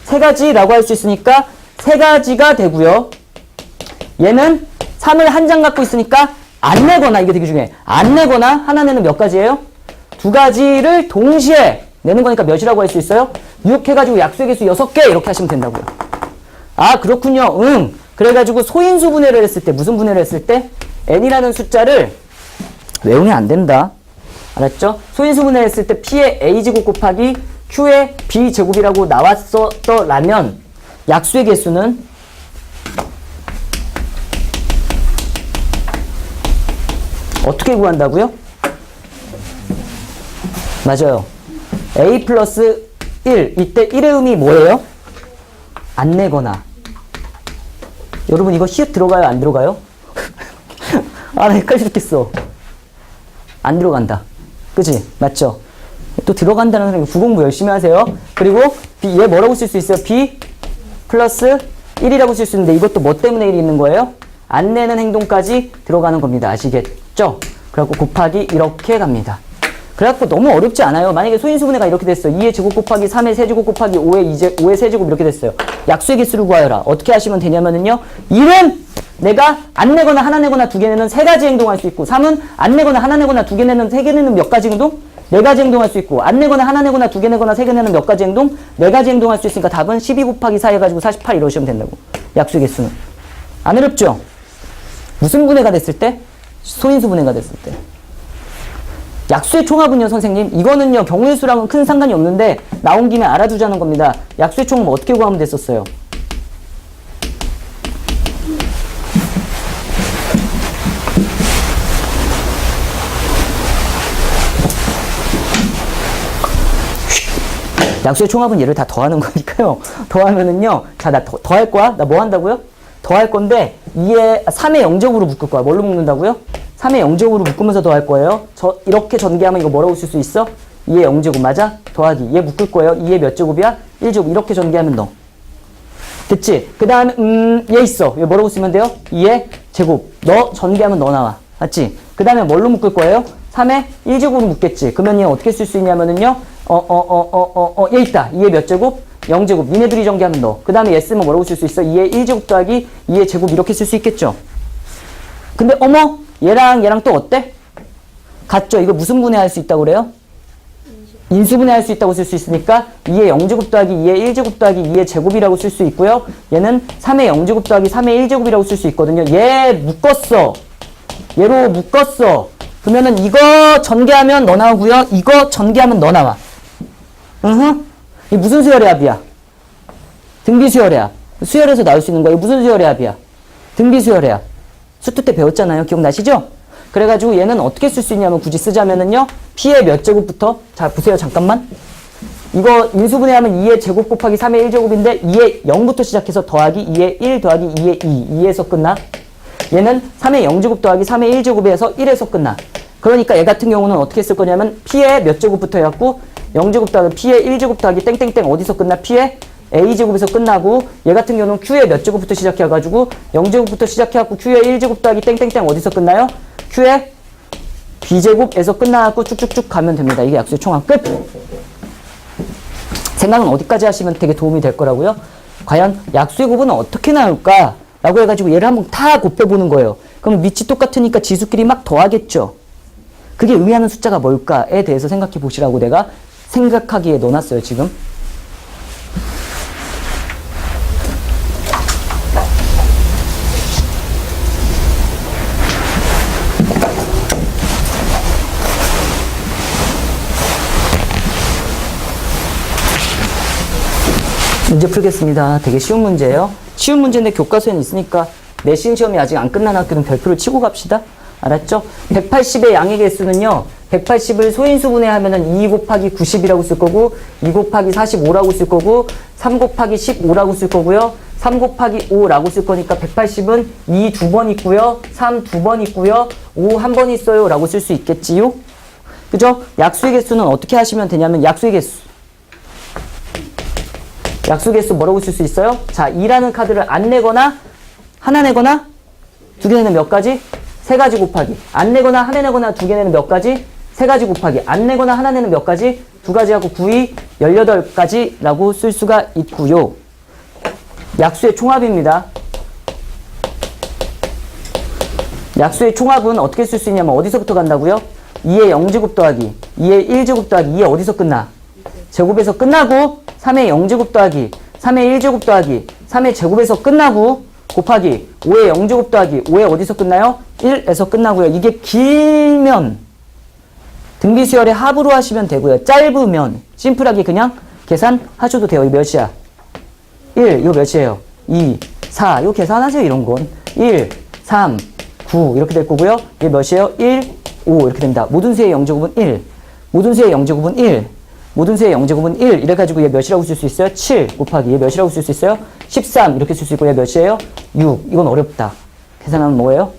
3가지라고 할 수 있으니까 3가지가 되고요. 얘는 3을 한 장 갖고 있으니까 안 내거나 이게 되게 중요해. 안 내거나 하나 내는 몇 가지예요? 2가지를 동시에 내는 거니까 몇이라고 할 수 있어요? 6 해가지고 약수의 개수 6개 이렇게 하시면 된다고요. 아 그렇군요. 응. 그래가지고 소인수 분해를 했을 때 무슨 분해를 했을 때 n이라는 숫자를 외우면 안 된다. 알았죠? 소인수 분해를 했을 때 p의 a제곱 곱하기 q의 b제곱이라고 나왔었더라면 약수의 개수는 어떻게 구한다고요? 맞아요. a 플러스 1. 이때 1의 의미 뭐예요? 안 내거나. 여러분 이거 히읗 들어가요? 안 들어가요? 아, 나 헷갈려 죽겠어. 안 들어간다. 그치? 맞죠? 또 들어간다는 소리 부공부 열심히 하세요. 그리고 얘 뭐라고 쓸 수 있어요? b 플러스 1이라고 쓸 수 있는데 이것도 뭐 때문에 1이 있는 거예요? 안 내는 행동까지 들어가는 겁니다. 아시겠죠? 그래갖고 곱하기 이렇게 갑니다. 그래갖고 너무 어렵지 않아요. 만약에 소인수분해가 이렇게 됐어요. 2의 제곱 곱하기 3의 세제곱 곱하기 5의 세제곱 이렇게 됐어요. 약수의 개수를 구하여라. 어떻게 하시면 되냐면은요. 1은 내가 안 내거나 하나 내거나 2개 내는 3가지 행동할 수 있고 3은 안 내거나 하나 내거나 2개 내는 3개 내는 몇 가지 행동? 4가지 행동할 수 있고 안 내거나 하나 내거나 2개 내거나 3개 내는 몇 가지 행동? 4가지 행동할 수 있으니까 답은 12 곱하기 4 해가지고 48 이러시면 된다고. 약수의 개수는. 안 어렵죠? 무슨 분해가 됐을 때? 소인수 분해가 됐을 때. 약수의 총합은요, 선생님. 이거는요, 경우의 수랑은 큰 상관이 없는데 나온 김에 알아두자는 겁니다. 약수의 총합 어떻게 구하면 됐었어요? 약수의 총합은 얘를 다 더하는 거니까요. 더하면은요. 자, 나 더할 거야? 나 뭐 한다고요? 더할 건데 3의 영제곱으로 묶을 거야. 뭘로 묶는다고요? 3의 영제곱으로 묶으면서 더할 거예요. 이렇게 전개하면 이거 뭐라고 쓸 수 있어? 2의 영제곱 맞아? 더하기. 얘 묶을 거예요. 2의 몇 제곱이야? 1제곱. 이렇게 전개하면 너. 됐지? 그 다음에 얘 있어. 얘 뭐라고 쓰면 돼요? 2의 제곱. 너 전개하면 너 나와. 맞지? 그 다음에 뭘로 묶을 거예요? 3의 1제곱으로 묶겠지. 그러면 얘 어떻게 쓸 수 있냐면은요. 얘 있다. 2의 몇 제곱? 0제곱. 니네들이 전개하면 너. 그 다음에 얘 쓰면 뭐라고 쓸 수 있어? 2의 1제곱 더하기 2의 제곱 이렇게 쓸 수 있겠죠? 근데 어머! 얘랑 또 어때? 같죠? 이거 무슨 분해할 수 있다고 그래요? 인수분해할 수 있다고 쓸 수 있으니까 2의 0제곱 더하기 2의 1제곱 더하기 2의 제곱이라고 쓸 수 있고요. 얘는 3의 0제곱 더하기 3의 1제곱이라고 쓸 수 있거든요. 얘 묶었어. 얘로 묶었어. 그러면은 이거 전개하면 너 나오고요. 이거 전개하면 너 나와. 이 무슨 수열의 합이야? 등비수열의 합. 수열에서 나올 수 있는 거야. 이거 무슨 수열의 합이야? 등비수열의 합. 수투 때 배웠잖아요. 기억나시죠? 그래가지고 얘는 어떻게 쓸 수 있냐면 굳이 쓰자면은요. P의 몇 제곱부터 자 보세요. 잠깐만. 이거 인수분해하면 2의 제곱 곱하기 3의 1제곱인데 2의 0부터 시작해서 더하기 2의 1 더하기 2의 2. 2에서 끝나. 얘는 3의 0제곱 더하기 3의 1제곱에서 1에서 끝나. 그러니까 얘 같은 경우는 어떻게 쓸 거냐면 P의 몇 제곱부터 해갖고 0제곱 더하기 P의 1제곱 더하기 땡땡땡 어디서 끝나? P의 A제곱에서 끝나고 얘 같은 경우는 Q의 몇 제곱부터 시작해가지고 0제곱부터 시작해갖고 Q의 1제곱 더하기 땡땡땡 어디서 끝나요? Q의 B제곱에서 끝나갖고 쭉쭉쭉 가면 됩니다. 이게 약수의 총합 끝! 생각은 어디까지 하시면 되게 도움이 될 거라고요? 과연 약수의 곱은 어떻게 나올까? 라고 해가지고 얘를 한번 다 곱해보는 거예요. 그럼 밑이 똑같으니까 지수끼리 막 더하겠죠? 그게 의미하는 숫자가 뭘까에 대해서 생각해 보시라고 내가 생각하기에 넣어놨어요, 지금. 문제 풀겠습니다. 되게 쉬운 문제예요. 쉬운 문제인데 교과서에는 있으니까 내신 시험이 아직 안 끝난 학교는 별표를 치고 갑시다. 알았죠? 180의 양의 개수는요. 180을 소인수분해하면은 2 곱하기 90이라고 쓸 거고 2 곱하기 45라고 쓸 거고 3 곱하기 15라고 쓸 거고요. 3 곱하기 5라고 쓸 거니까 180은 2 두 번 있고요. 3 두 번 있고요. 5 한 번 있어요. 라고 쓸 수 있겠지요? 그죠? 약수의 개수는 어떻게 하시면 되냐면 약수의 개수. 약수 개수 뭐라고 쓸 수 있어요? 자, 2라는 카드를 안 내거나 하나 내거나 두 개 내는 몇 가지? 세 가지 곱하기. 안 내거나 하나 내거나 두 개 내는 몇 가지? 세 가지 곱하기. 안 내거나 하나 내는 몇 가지? 두 가지 하고 9이 18가지라고 쓸 수가 있고요. 약수의 총합입니다. 약수의 총합은 어떻게 쓸 수 있냐면 어디서부터 간다고요? 2의 0제곱 더하기 2의 1제곱 더하기 2의 어디서 끝나? 제곱에서 끝나고 3의 0제곱 더하기 3의 1제곱 더하기 3의 제곱에서 끝나고 곱하기 5의 0제곱 더하기 5의 어디서 끝나요? 1에서 끝나고요. 이게 길면 등비수열의 합으로 하시면 되고요. 짧으면 심플하게 그냥 계산하셔도 돼요. 이 몇이야? 1, 이거 몇이에요? 2, 4, 이거 계산하세요. 이런 건 1, 3, 9 이렇게 될 거고요. 이게 몇이에요? 1, 5 이렇게 됩니다. 모든 수의 0제곱은 1, 모든 수의 0제곱은 1, 모든 수의 0제곱은 1 이래가지고 얘 몇이라고 쓸 수 있어요? 7 곱하기 얘 몇이라고 쓸 수 있어요? 13 이렇게 쓸 수 있고 얘 몇이에요? 6 이건 어렵다. 계산하면 뭐예요?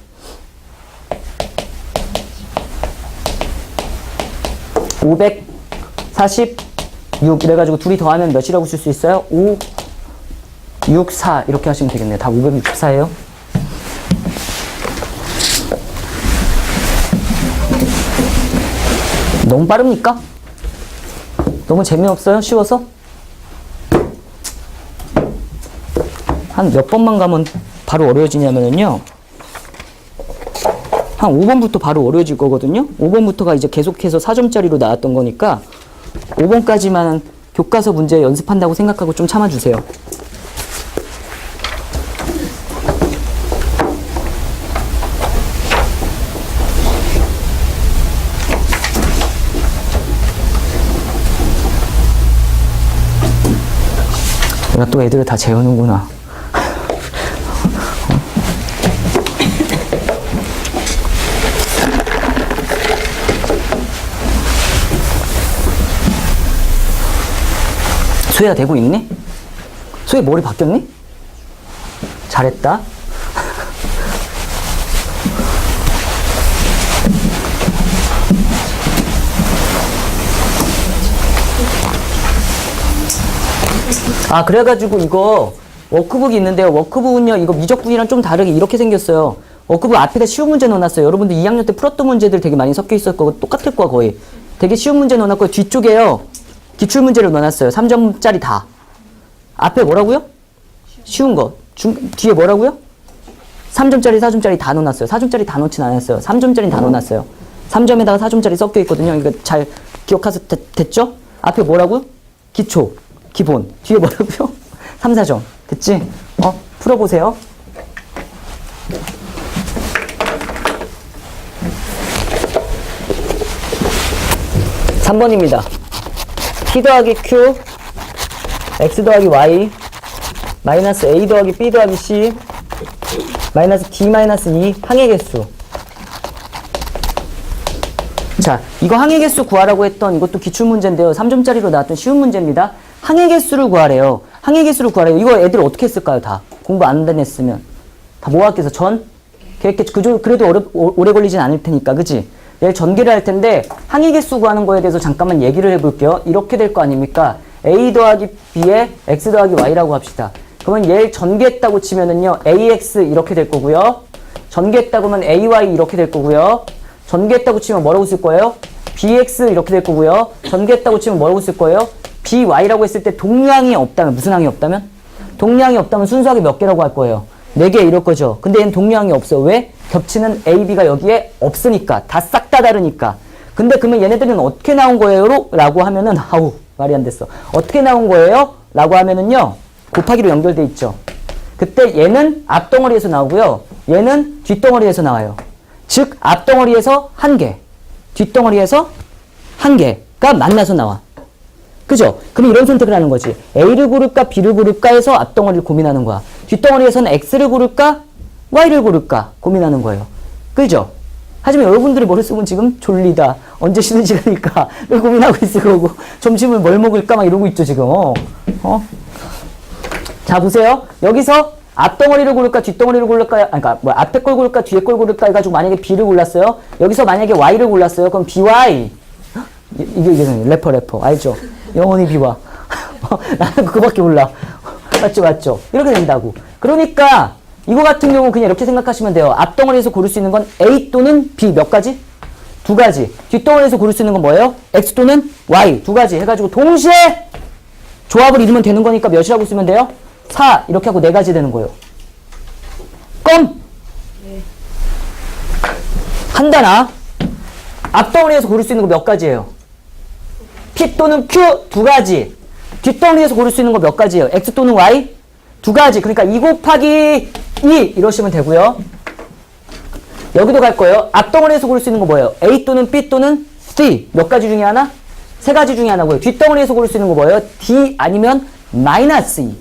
546 이래가지고 둘이 더하면 몇이라고 쓸 수 있어요? 5, 6, 4 이렇게 하시면 되겠네요. 다 564예요. 너무 빠릅니까? 너무 재미없어요? 쉬워서? 한 몇 번만 가면 바로 어려워지냐면요. 한 5번부터 바로 어려워질 거거든요. 5번부터가 이제 계속해서 4점짜리로 나왔던 거니까 5번까지만 교과서 문제 연습한다고 생각하고 좀 참아주세요. 내가 또 애들을 다 재우는구나. 소희야 되고 있니? 소희 머리 바뀌었니? 잘했다. 아, 그래가지고 이거 워크북이 있는데요. 워크북은요, 이거 미적분이랑 좀 다르게 이렇게 생겼어요. 워크북 앞에다 쉬운 문제 넣어놨어요. 여러분들 2학년 때 풀었던 문제들 되게 많이 섞여 있을 거고, 똑같을 거야, 거의. 되게 쉬운 문제 넣어놨고, 뒤쪽에요, 기출문제를 넣어놨어요. 3점짜리 다. 앞에 뭐라고요? 쉬운 거. 뒤에 뭐라고요? 3점짜리, 4점짜리 다 넣어놨어요. 4점짜리 다 넣진 않았어요. 3점짜리 다 넣어놨어요. 3점에다가 4점짜리 섞여 있거든요. 이거 잘 기억하세요. 됐죠? 앞에 뭐라고요? 기초, 기본. 뒤에 뭐라고요? 3, 4점. 됐지? 풀어보세요. 삼 번입니다. P 더하기 Q, X 더하기 Y, 마이너스 A 더하기 B 더하기 C, 마이너스 D 마이너스 2, 항의 개수. 자, 이거 항의 개수 구하라고 했던 이것도 기출문제인데요. 3점짜리로 나왔던 쉬운 문제입니다. 항의 개수를 구하래요. 항의 개수를 구하래요. 이거 애들 어떻게 했을까요, 다? 공부 안 했으면. 다 모아서 전? 그래도 오래 걸리진 않을 테니까, 그지? 얘를 전개를 할 텐데, 항의 개수 구하는 거에 대해서 잠깐만 얘기를 해볼게요. 이렇게 될 거 아닙니까? A 더하기 B에 X 더하기 Y라고 합시다. 그러면 얘를 전개했다고 치면은요, AX 이렇게 될 거고요. 전개했다고 하면 AY 이렇게 될 거고요. 전개했다고 치면 뭐라고 쓸 거예요? BX 이렇게 될 거고요. 전개했다고 치면 뭐라고 쓸 거예요? BY라고 했을 때 동량이 없다면, 무슨 항이 없다면? 동량이 없다면 순수하게 몇 개라고 할 거예요? 4개 이럴 거죠. 근데 얘는 동량이 없어. 왜? 겹치는 A, B가 여기에 없으니까. 다 싹 다 다르니까. 근데 그러면 얘네들은 어떻게 나온 거예요? 라고 하면은, 아우, 말이 안 됐어. 어떻게 나온 거예요? 라고 하면은요, 곱하기로 연결돼 있죠. 그때 얘는 앞덩어리에서 나오고요. 얘는 뒷덩어리에서 나와요. 즉, 앞덩어리에서 1개, 뒷덩어리에서 1개가 만나서 나와. 그죠? 그럼 이런 선택을 하는 거지. A를 고를까, B를 고를까 해서 앞덩어리를 고민하는 거야. 뒷덩어리에서는 X를 고를까, Y를 고를까 고민하는 거예요. 그죠? 하지만 여러분들이 머릿속은 지금 졸리다. 언제 쉬는 시간일까? 를 고민하고 있을 거고, 점심을 뭘 먹을까? 막 이러고 있죠, 지금. 자, 보세요. 여기서 앞덩어리를 고를까, 뒷덩어리를 고를까, 그러니까 뭐 앞에 걸 고를까, 뒤에 걸 고를까 해가지고 만약에 B를 골랐어요. 여기서 만약에 Y를 골랐어요. 그럼 BY. 이게 래퍼. 알죠? 영원히 비와. 나는 그거밖에 몰라. 맞죠? 이렇게 된다고. 그러니까 이거 같은 경우 그냥 이렇게 생각하시면 돼요. 앞덩어리에서 고를 수 있는 건 A 또는 B 몇 가지? 2가지. 뒷덩어리에서 고를 수 있는 건 뭐예요? X 또는 Y 2가지 해가지고 동시에 조합을 이루면 되는 거니까 몇이라고 쓰면 돼요? 4 이렇게 하고 4가지 되는 거예요. 껌! 네. 한다나? 앞덩어리에서 고를 수 있는 거 몇 가지예요? P 또는 Q 2가지. 뒷덩어리에서 고를 수 있는 거 몇 가지예요? X 또는 Y 2가지. 그러니까 2 곱하기 2 이러시면 되고요. 여기도 갈 거예요. 앞덩어리에서 고를 수 있는 거 뭐예요? A 또는 B 또는 C 몇 가지 중에 하나? 3가지 중에 하나고요. 뒷덩어리에서 고를 수 있는 거 뭐예요? D 아니면 마이너스 2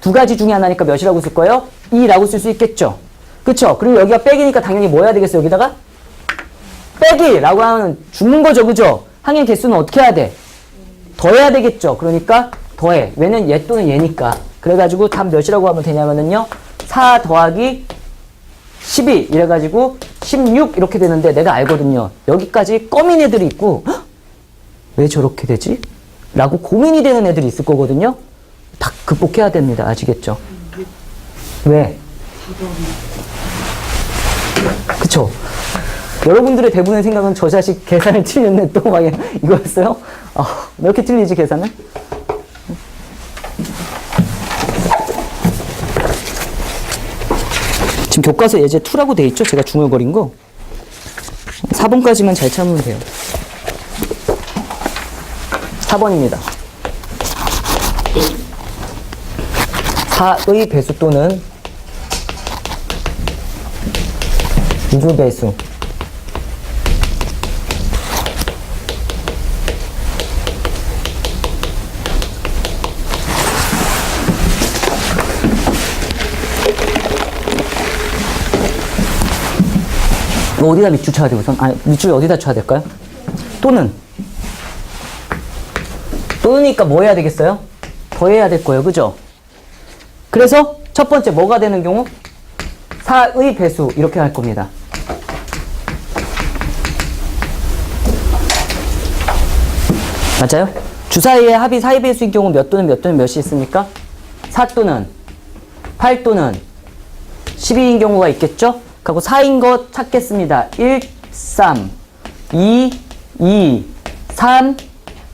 2가지 중에 하나니까 몇이라고 쓸 거예요? 2라고 쓸 수 있겠죠. 그쵸? 그리고 여기가 빼기니까 당연히 뭐 해야 되겠어요? 여기다가 빼기라고 하면 죽는 거죠. 그죠? 항의 개수는 어떻게 해야 돼? 더해야 되겠죠. 그러니까 더해. 왜냐면 얘 또는 얘니까. 그래가지고 답 몇이라고 하면 되냐면은요. 4 더하기 12 이래가지고 16 이렇게 되는데 내가 알거든요. 여기까지 껌인 애들이 있고 헉? 왜 저렇게 되지? 라고 고민이 되는 애들이 있을 거거든요. 다 극복해야 됩니다. 아시겠죠? 왜? 그쵸? 여러분들의 대부분의 생각은 저 자식 계산을 틀렸네 또 막 이거였어요? 왜 이렇게 틀리지 계산은? 지금 교과서 예제 2라고 돼 있죠? 제가 중얼거린 거. 4번까지만 잘 참으면 돼요. 4번입니다. 4의 배수 또는 우주배수. 어디다 밑줄 쳐야 되고 우선? 밑줄 어디다 쳐야 될까요? 또는니까 뭐 해야 되겠어요? 더해야 될 거예요. 그죠? 그래서 첫 번째 뭐가 되는 경우? 4의 배수 이렇게 할 겁니다. 맞아요? 주사위의 합이 4의 배수인 경우 몇 또는 몇 또는 몇이 있습니까? 4 또는 8 또는 12인 경우가 있겠죠? 그리고 4인 거 찾겠습니다. 1, 3, 2, 2, 3,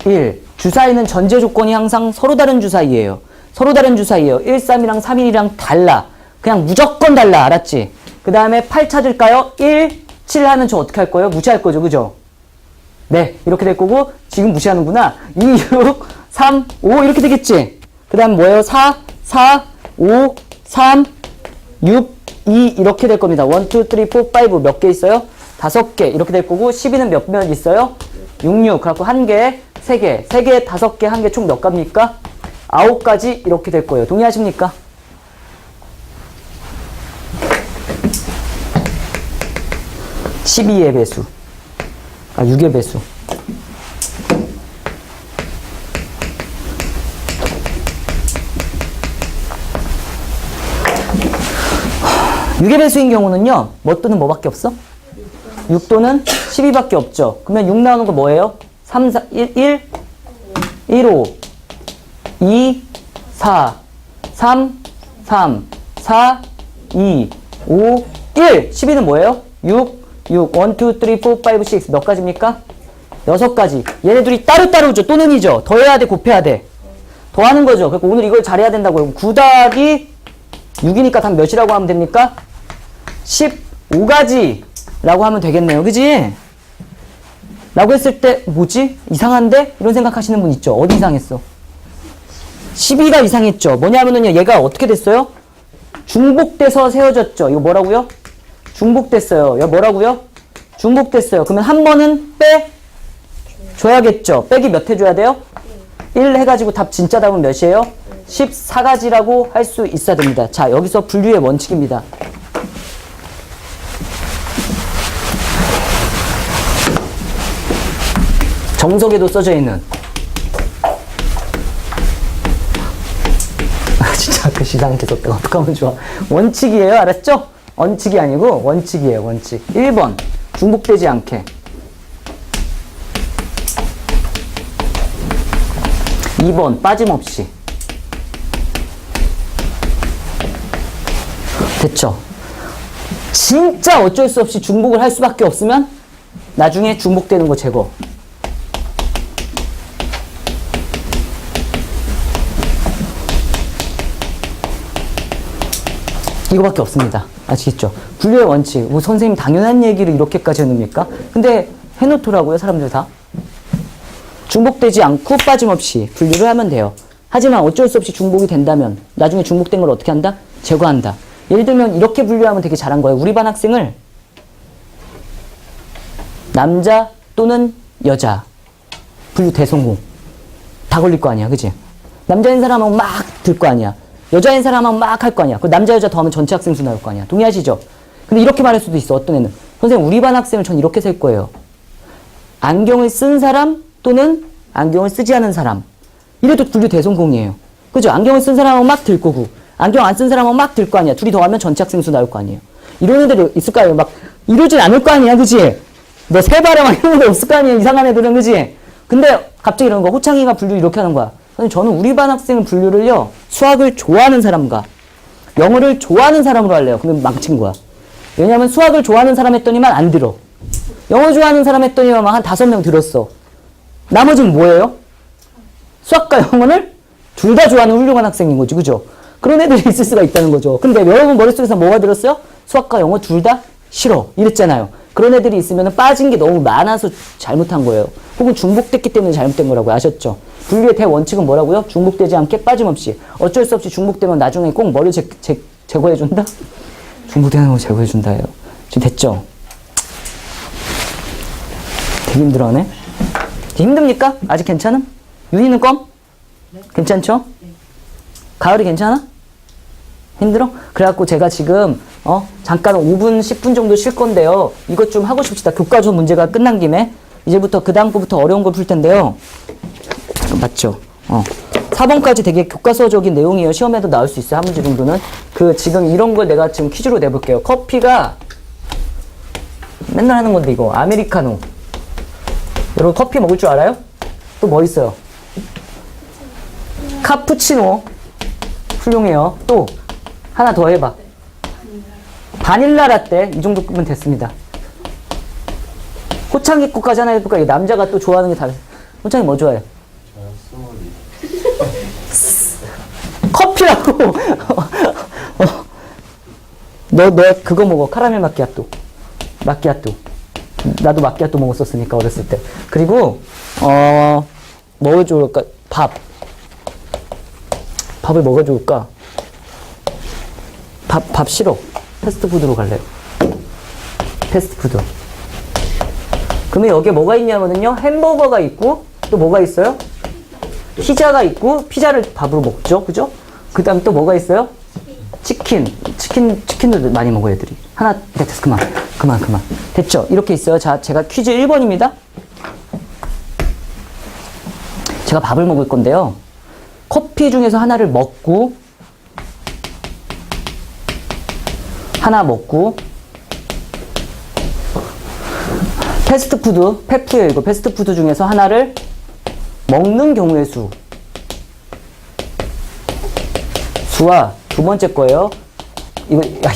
1. 주사위는 전제 조건이 항상 서로 다른 주사위예요. 서로 다른 주사위예요. 1, 3이랑 3, 1이랑 달라. 그냥 무조건 달라. 알았지? 그 다음에 8 찾을까요? 1, 7 하면 저 어떻게 할 거예요? 무시할 거죠. 그죠? 네. 이렇게 될 거고 지금 무시하는구나. 2, 6, 3, 5 이렇게 되겠지? 그 다음 뭐예요? 4, 4, 5, 3, 6, 2 이렇게 될 겁니다. 1, 2, 3, 4, 5 몇 개 있어요? 5개 이렇게 될 거고 12는 몇 있어요? 6, 6 그래갖고 1개, 3개, 3개, 5개, 1개 총 몇 가입니까? 9가지 이렇게 될 거예요. 동의하십니까? (12의) 배수 6의 배수 6의 배수인 경우는요 뭐 또는 뭐밖에 없어? 6 또는 12밖에 없죠. 그러면 6 나오는 거 뭐예요? 3, 4, 1, 5 2, 4 3, 3 4, 2 5, 1 12는 뭐예요? 6 6, 1, 2, 3, 4, 5, 6 몇 가지입니까? 6가지. 얘네들이 따로따로죠. 또는이죠. 더해야 돼, 곱해야 돼. 더하는 거죠. 그러니까 오늘 이걸 잘해야 된다고요. 9 더하기 6이니까 답 몇이라고 하면 됩니까? 15가지 라고 하면 되겠네요. 그지? 라고 했을 때 뭐지? 이상한데? 이런 생각하시는 분 있죠. 어디 이상했어? 12가 이상했죠. 뭐냐면은요 얘가 어떻게 됐어요? 중복돼서 세워졌죠. 이거 뭐라고요? 중복됐어요. 이거 뭐라고요? 중복됐어요. 그러면 한 번은 빼줘야겠죠. 빼기 몇 해줘야 돼요? 1 해가지고 답 진짜 답은 몇이에요? 14가지라고 할 수 있어야 됩니다. 자, 여기서 분류의 원칙입니다. 정석에도 써져 있는 진짜 그 시장 계속 어떡하면 좋아. 원칙이에요. 알았죠? 원칙이 아니고 원칙이에요. 원칙. 1번 중복되지 않게 2번 빠짐없이 됐죠? 진짜 어쩔 수 없이 중복을 할 수밖에 없으면 나중에 중복되는 거 제거. 이거밖에 없습니다. 아시겠죠? 분류의 원칙. 뭐 선생님 당연한 얘기를 이렇게까지 해놓습니까? 근데 해놓더라고요. 사람들 다. 중복되지 않고 빠짐없이 분류를 하면 돼요. 하지만 어쩔 수 없이 중복이 된다면 나중에 중복된 걸 어떻게 한다? 제거한다. 예를 들면 이렇게 분류하면 되게 잘한 거예요. 우리 반 학생을 남자 또는 여자 분류 대성공 다 걸릴 거 아니야. 그치? 남자인 사람하고 막 들 거 아니야. 여자인 사람하고 막 할 거 아니야. 그 남자 여자 더하면 전체 학생 수 나올 거 아니야. 동의하시죠? 근데 이렇게 말할 수도 있어. 어떤 애는 선생님 우리 반 학생을 전 이렇게 셀 거예요. 안경을 쓴 사람 또는 안경을 쓰지 않은 사람. 이래도 분류 대성공이에요. 그죠? 안경을 쓴 사람하고 막 들 거고 안경 안 쓴 사람하고 막 들 거 아니야. 둘이 더하면 전체 학생 수 나올 거 아니에요. 이런 애들이 있을까요? 막 이러진 않을 거 아니야. 그치? 너 세발에 막 이런 애들 없을 거 아니야. 이상한 애들은. 그치? 근데 갑자기 이러는 거야. 호창이가 분류 이렇게 하는 거야. 저는 우리 반 학생 분류를요. 수학을 좋아하는 사람과 영어를 좋아하는 사람으로 할래요. 그러면 망친 거야. 왜냐면 수학을 좋아하는 사람 했더니만 안 들어. 영어 좋아하는 사람 했더니만 한 5명 들었어. 나머지는 뭐예요? 수학과 영어를 둘 다 좋아하는 훌륭한 학생인 거지. 그죠? 그런 애들이 있을 수가 있다는 거죠. 근데 여러분 머릿속에서 뭐가 들었어요? 수학과 영어 둘 다 싫어. 이랬잖아요. 그런 애들이 있으면 빠진 게 너무 많아서 잘못한 거예요. 혹은 중복됐기 때문에 잘못된 거라고 아셨죠? 분류의 대원칙은 뭐라고요? 중복되지 않게 빠짐없이. 어쩔 수 없이 중복되면 나중에 꼭 뭐를 제거해준다? 중복되는 거 제거해준다예요. 지금 됐죠? 되게 힘들어하네? 힘듭니까? 아직 괜찮음? 윤희는 껌? 네. 괜찮죠? 네. 가을이 괜찮아? 힘들어? 그래갖고 제가 지금 잠깐 5분 10분 정도 쉴 건데요. 이것 좀 하고 싶시다. 교과서 문제가 끝난 김에 이제부터 그 다음 거부터 어려운 걸 풀 텐데요. 맞죠? 4번까지 되게 교과서적인 내용이에요. 시험에도 나올 수 있어요. 한 문제 정도는. 지금 이런 걸 내가 지금 퀴즈로 내볼게요. 커피가 맨날 하는 건데 이거 아메리카노. 여러분 커피 먹을 줄 알아요? 또 뭐 있어요? 카푸치노. 훌륭해요. 또 하나 더 해봐. 바닐라 라떼. 이 정도 끄면 됐습니다. 호창이 거까지 하나 해볼까? 남자가 또 좋아하는 게 다. 호창이 뭐 좋아해요? 커피라고. 너 그거 먹어. 카라멜 마키아또. 마키아또. 나도 마키아또 먹었었으니까 어렸을 때. 그리고 뭐 좋을까? 밥을 뭐가 좋을까? 밥 싫어. 패스트푸드로 갈래요. 패스트푸드. 그러면 여기에 뭐가 있냐면요. 햄버거가 있고 또 뭐가 있어요? 피자가 있고 피자를 밥으로 먹죠. 그죠? 그 다음 또 뭐가 있어요? 치킨도 많이 먹어요, 애들이. 하나, 됐어. 그만. 됐죠? 이렇게 있어요. 자, 제가 퀴즈 1번입니다. 제가 밥을 먹을 건데요. 커피 중에서 하나를 먹고, 패스트푸드, 팩트예요, 이거. 패스트푸드 중에서 하나를 먹는 경우의 수와 두 번째 거예요.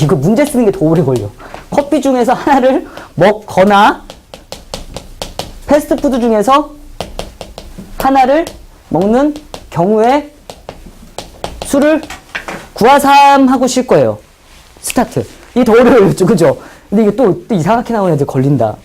이거 문제 쓰는 게 더 오래 걸려. 커피 중에서 하나를 먹거나 패스트푸드 중에서 하나를 먹는 경우의 수를 구하삼 하고 쉴 거예요. 스타트. 이게 더 어려워요. 그죠? 근데 이게 또 이상하게 나오는 애들 걸린다.